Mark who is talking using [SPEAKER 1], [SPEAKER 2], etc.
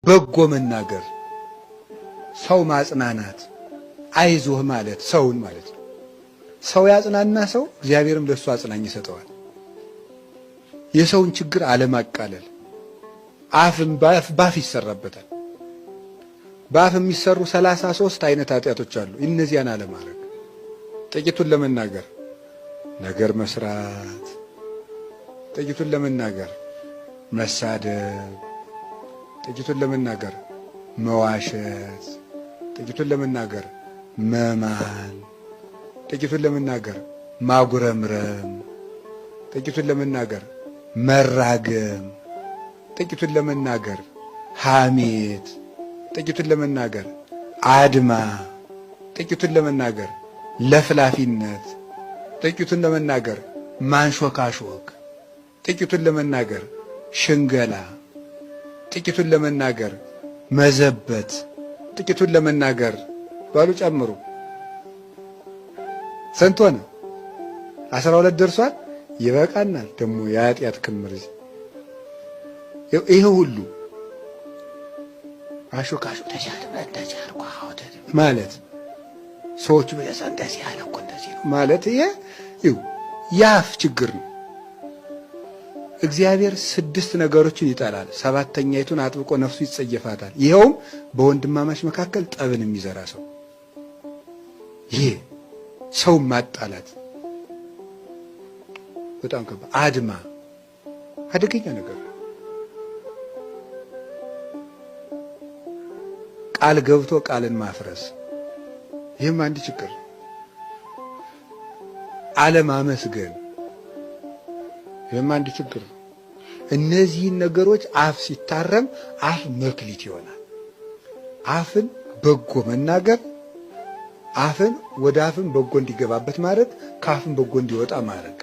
[SPEAKER 1] በጎ መናገር፣ ሰው ማጽናናት፣ አይዞህ ማለት ሰውን ማለት ነው። ሰው ያጽናና ሰው እግዚአብሔርም ለሱ አጽናኝ ይሰጠዋል። የሰውን ችግር አለማቃለል። አፍም ባፍ ይሰራበታል። ባፍ የሚሰሩ 33 አይነት ኃጢአቶች አሉ። እነዚያን አለማድረግ፣ ጥቂቱን ለመናገር ነገር መስራት፣ ጥቂቱን ለመናገር መሳደብ፣ ጥቂቱን ለመናገር መዋሸት፣ ጥቂቱን ለመናገር መማል፣ ጥቂቱን ለመናገር ማጉረምረም፣ ጥቂቱን ለመናገር መራገም፣ ጥቂቱን ለመናገር ሐሜት፣ ጥቂቱን ለመናገር አድማ፣ ጥቂቱን ለመናገር ለፍላፊነት፣ ጥቂቱን ለመናገር ማንሾካሾክ፣ ጥቂቱን ለመናገር ሽንገላ፣ ጥቂቱን ለመናገር መዘበት፣ ጥቂቱን ለመናገር ባሉ ጨምሩ። ስንት ሆነ? 12 ደርሷል። ይበቃናል። ደግሞ የኃጢአት ክምር ይሄ ሁሉ አሾካሾ ማለት ሰዎች በያሳ እንደዚህ ያለ እኮ እንደዚህ ነው ማለት ይሄ ያፍ ችግር ነው። እግዚአብሔር 6 ነገሮችን ይጠላል፣ 7ኛይቱን አጥብቆ ነፍሱ ይጸየፋታል። ይኸውም በወንድማማች መካከል ጠብን የሚዘራ ሰው፣ ይሄ ሰው ማጣላት በጣም ከባድ፣ አድማ አደገኛ ነገር፣ ቃል ገብቶ ቃልን ማፍረስ፣ ይህም አንድ ችግር፣ አለማመስገን፣ ይህም አንድ ችግር። እነዚህን ነገሮች አፍ ሲታረም አፍ መክሊት ይሆናል። አፍን በጎ መናገር፣ አፍን ወደ አፍን በጎ እንዲገባበት ማድረግ፣ ከአፍን በጎ እንዲወጣ ማድረግ